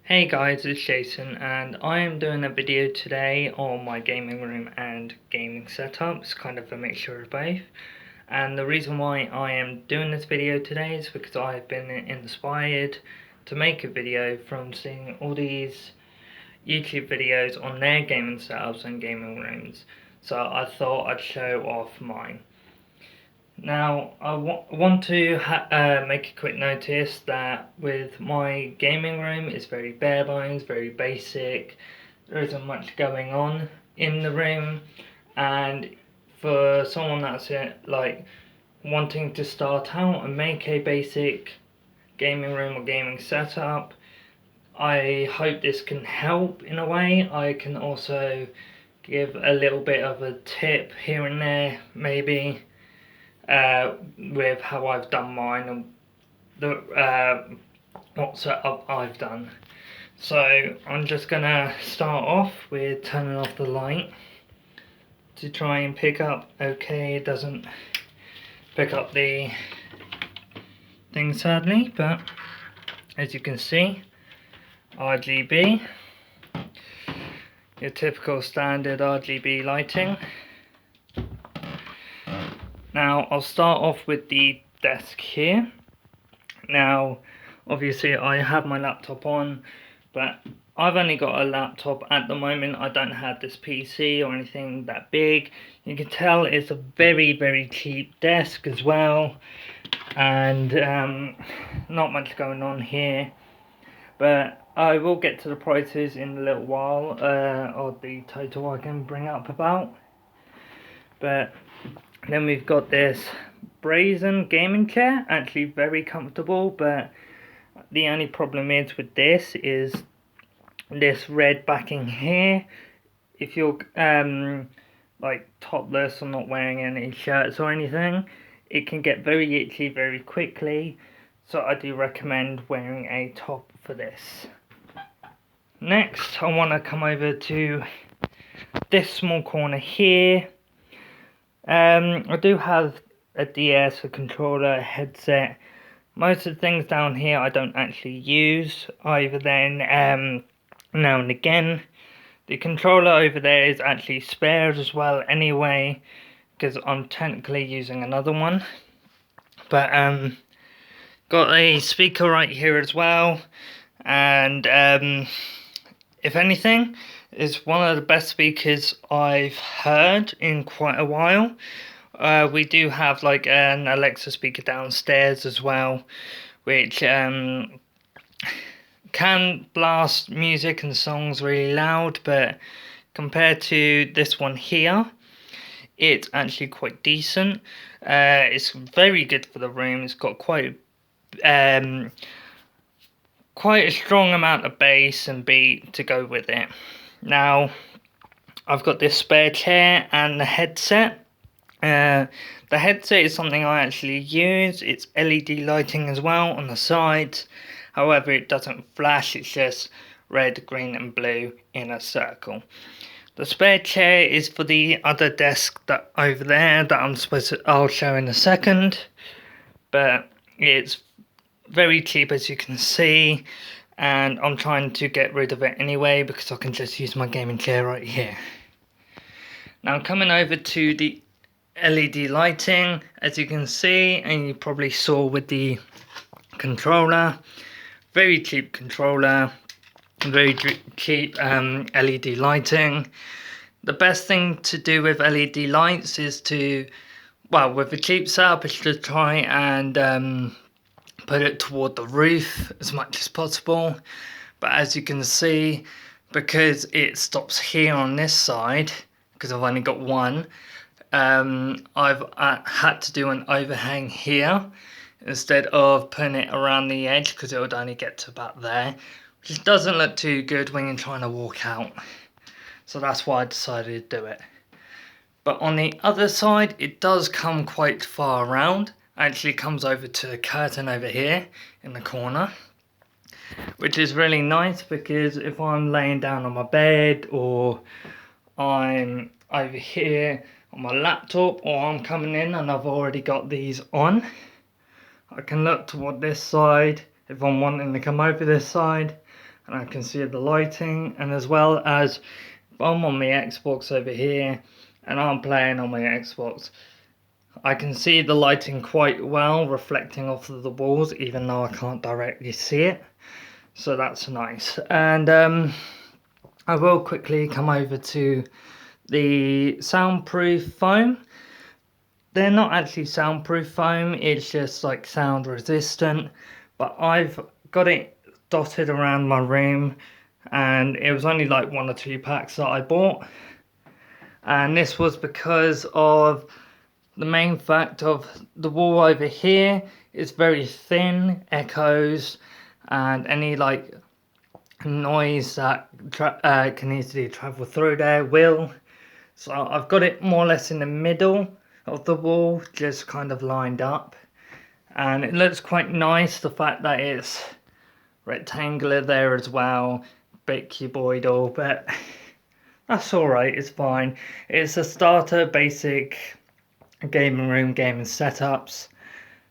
Hey guys, it's Jason and I am doing a video today on my gaming room and gaming setup. It's kind of a mixture of both. And the reason why I am doing this video today is because I've been inspired to make a video from seeing all these YouTube videos on their gaming setups and gaming rooms. So I thought I'd show off mine. Now, I want to make a quick notice that with my gaming room, it's very bare bones, very basic. There isn't much going on in the room, and for someone that's like wanting to start out and make a basic gaming room or gaming setup, I hope this can help in a way. I can also give a little bit of a tip here and there, maybe. With how I've done mine and what setup I've done. So I'm just gonna start off with turning off the light to try and pick up. Okay, it doesn't pick up the thing sadly, but as you can see, RGB, your typical standard RGB lighting. Now I'll start off with the desk here. Now obviously I have my laptop on, but I've only got a laptop at the moment. I don't have this PC or anything that big. You can tell it's a very cheap desk as well, and not much going on here, but I will get to the prices in a little while of the total I can bring up about. But then we've got this brazen gaming chair, actually very comfortable, but the only problem is with this is this red backing here. If you're like topless or not wearing any shirts or anything, it can get very itchy very quickly, so I do recommend wearing a top for this. Next, I want to come over to this small corner here. I do have a DS, a controller, a headset. Most of the things down here I don't actually use, either then now and again. The controller over there is actually spared as well anyway, because I'm technically using another one. But got a speaker right here as well, and if anything, is one of the best speakers I've heard in quite a while. We do have like an Alexa speaker downstairs as well, which can blast music and songs really loud, but compared to this one here, it's actually quite decent. It's very good for the room. It's got quite a strong amount of bass and beat to go with it. Now, I've got this spare chair and the headset. The headset is something I actually use. It's LED lighting as well on the sides. However, it doesn't flash. It's just red, green and blue in a circle. The spare chair is for the other desk that over there that I'll show in a second. But it's very cheap, as you can see, and I'm trying to get rid of it anyway because I can just use my gaming chair right here. Now coming over to the LED lighting, as you can see, and you probably saw with the controller, very cheap controller, very cheap LED lighting. The best thing to do with LED lights is to, well, with a cheap setup, is to try and put it toward the roof as much as possible. But as you can see, because it stops here on this side, because I've only got one, I've had to do an overhang here instead of putting it around the edge, because it would only get to about there, which doesn't look too good when you're trying to walk out. So that's why I decided to do it. But on the other side, it does come quite far around. Actually comes over to the curtain over here in the corner, which is really nice because if I'm laying down on my bed or I'm over here on my laptop or I'm coming in and I've already got these on, I can look toward this side. If I'm wanting to come over this side, and I can see the lighting, and as well as I'm on my Xbox over here and I'm playing on my Xbox, I can see the lighting quite well reflecting off of the walls, even though I can't directly see it, so that's nice. And I will quickly come over to the soundproof foam. They're not actually soundproof foam, it's just like sound resistant, but I've got it dotted around my room, and it was only like 1 or 2 packs that I bought, and this was because of the main fact of the wall over here is very thin, echoes, and any like noise that can easily travel through there will. So I've got it more or less in the middle of the wall, just kind of lined up, and it looks quite nice, the fact that it's rectangular there as well, bit cuboidal, but that's alright, it's fine. It's a starter basic gaming room gaming setups,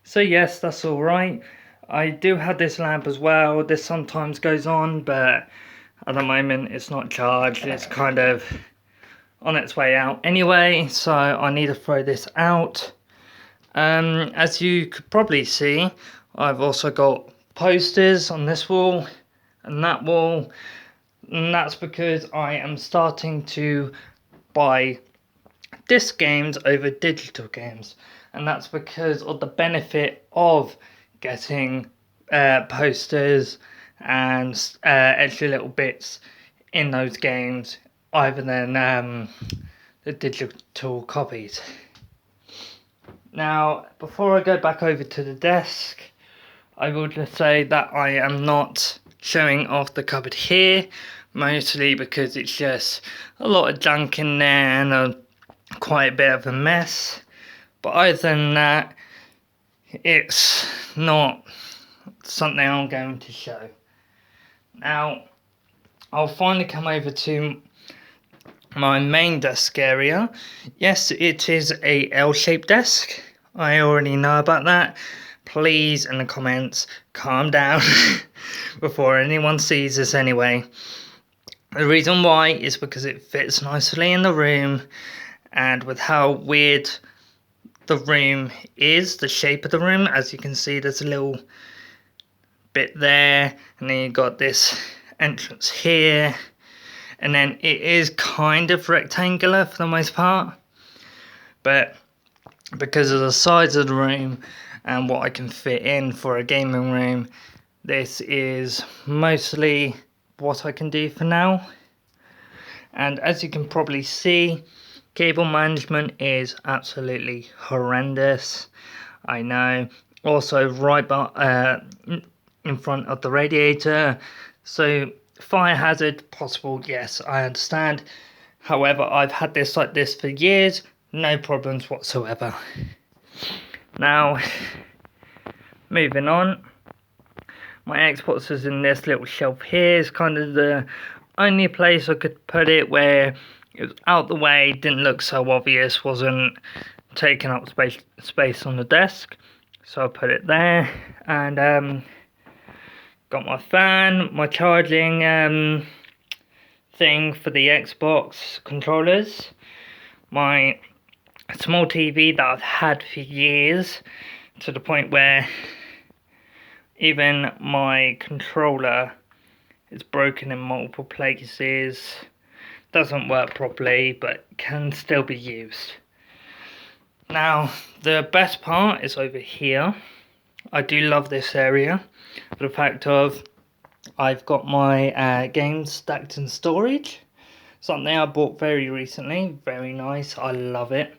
so yes, that's alright. I do have this lamp as well. This sometimes goes on, but at the moment it's not charged, it's kind of on its way out anyway, so I need to throw this out. As you could probably see, I've also got posters on this wall and that wall, and that's because I am starting to buy disc games over digital games, and that's because of the benefit of getting posters and extra little bits in those games other than the digital copies. Now, before I go back over to the desk, I will just say that I am not showing off the cupboard here, mostly because it's just a lot of junk in there and quite a bit of a mess. But other than that, it's not something I'm going to show. Now, I'll finally come over to my main desk area. Yes, it is a L-shaped desk. I already know about that. Please, in the comments, calm down before anyone sees this anyway. The reason why is because it fits nicely in the room, and with how weird the room is, the shape of the room, as you can see there's a little bit there, and then you got this entrance here, and then it is kind of rectangular for the most part, but because of the size of the room and what I can fit in for a gaming room, this is mostly what I can do for now. And as you can probably see, cable management is absolutely horrendous, I know. Also right in front of the radiator, so fire hazard possible, yes, I understand. However, I've had this like this for years, no problems whatsoever. Now, moving on, my Xbox is in this little shelf here. It's kind of the only place I could put it where it was out the way, didn't look so obvious, wasn't taking up space on the desk, so I put it there. And got my fan, my charging thing for the Xbox controllers, my small TV that I've had for years, to the point where even my controller is broken in multiple places, doesn't work properly, but can still be used. Now, the best part is over here. I do love this area for the fact of I've got my games stacked in storage, something I bought very recently, very nice, I love it.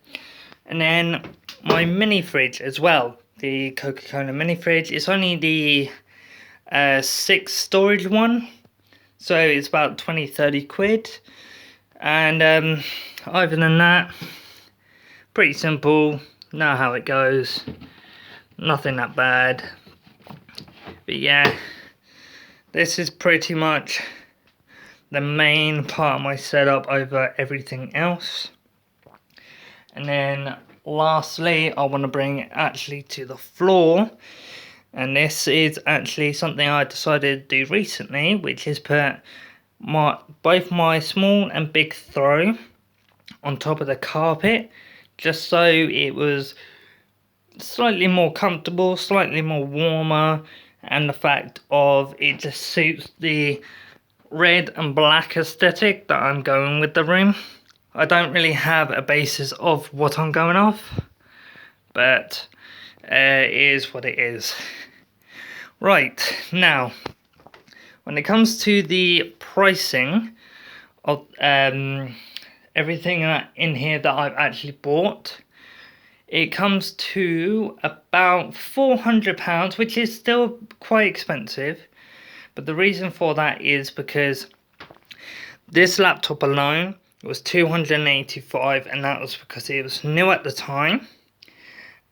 And then my mini fridge as well, the Coca-Cola mini fridge. It's only the 6 storage one, so it's about 20-30 quid. And other than that, pretty simple, know how it goes, nothing that bad. But yeah, this is pretty much the main part of my setup over everything else. And then lastly, I want to bring it actually to the floor, And this is actually something I decided to do recently, which is put both my small and big throw on top of the carpet, just so it was slightly more comfortable, slightly more warmer, and the fact of it just suits the red and black aesthetic that I'm going with the room. I don't really have a basis of what I'm going off, but it is what it is. Right, now, when it comes to the pricing of everything in here that I've actually bought, it comes to about £400, which is still quite expensive. But the reason for that is because this laptop alone was £285, and that was because it was new at the time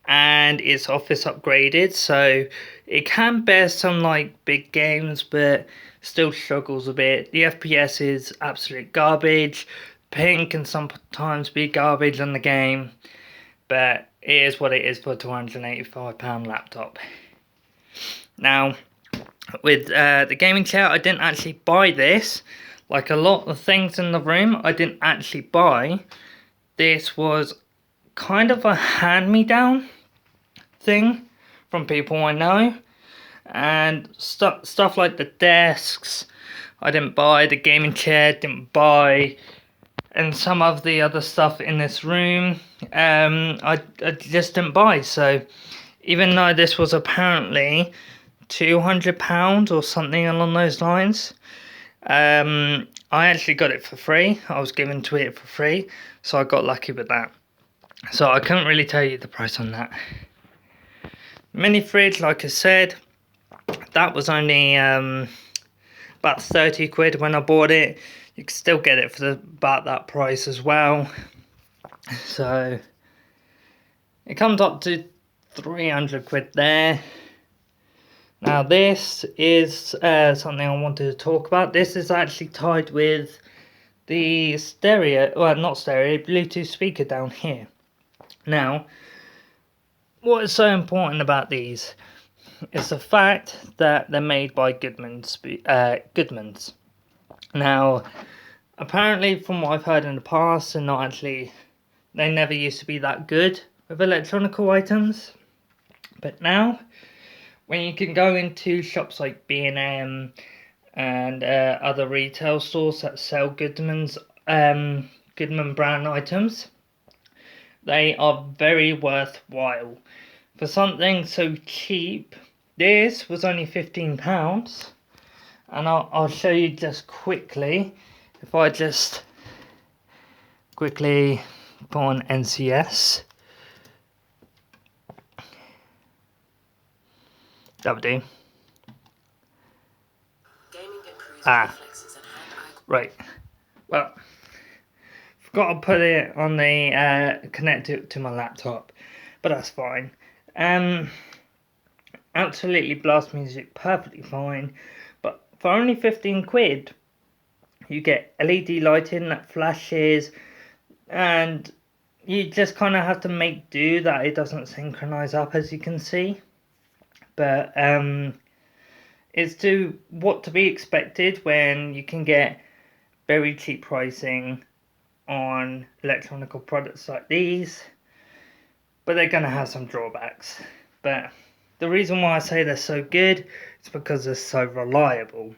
and it's office upgraded, so it can bear some like big games, but still struggles a bit. The FPS is absolute garbage. Ping can sometimes be garbage on the game, but it is what it is for a £285 laptop. Now, with the gaming chair, I didn't actually buy this. Like a lot of things in the room, I didn't actually buy. This was kind of a hand-me-down thing from people I know. And stuff like the desks, I didn't buy. The gaming chair, didn't buy. And some of the other stuff in this room, I just didn't buy. So even though this was apparently £200 or something along those lines, I actually got it for free. I was given to it for free, so I got lucky with that. So I couldn't really tell you the price on that. Mini fridge, like I said, that was only about 30 quid when I bought it. You can still get it for about that price as well. So it comes up to 300 quid there. Now this is something I wanted to talk about. This is actually tied with the stereo, well not stereo, Bluetooth speaker down here. Now, what is so important about these is the fact that they're made by GOODMANS. Now, apparently from what I've heard in the past, they never used to be that good with electronical items. But now, when you can go into shops like B&M and other retail stores that sell Goodman brand items, they are very worthwhile. For something so cheap, this was only £15, and I'll show you just quickly. If I just quickly put on NCS, that would do. Right. Well, forgot to put it on the connect it to my laptop, but that's fine. Absolutely blast music, perfectly fine. But for only 15 quid, you get LED lighting that flashes, and you just kind of have to make do that it doesn't synchronize up, as you can see. But it's what to be expected when you can get very cheap pricing on electronical products like these. But they're going to have some drawbacks. But the reason why I say they're so good is because they're so reliable.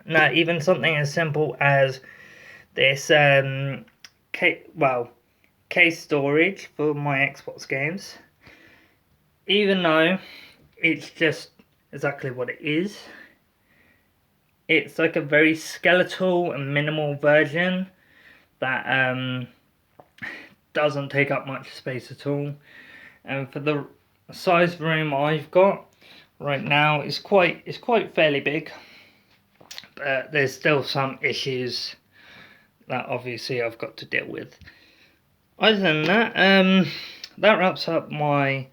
Now, even something as simple as this case storage for my Xbox games, even though it's just exactly what it is, it's like a very skeletal and minimal version that doesn't take up much space at all. And for the size room I've got right now, it's quite fairly big, but there's still some issues that obviously I've got to deal with. Other than that, that wraps up my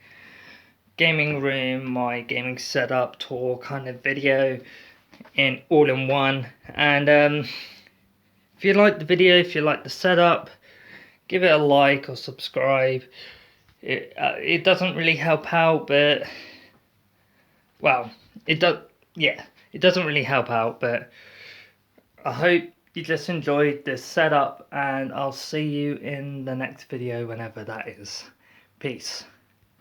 gaming room, my gaming setup tour kind of video in all in one. And if you like the video, if you like the setup, give it a like or subscribe. It doesn't really help out, but well, it does, yeah, it doesn't really help out, but I hope you just enjoyed this setup, and I'll see you in the next video whenever that is. Peace.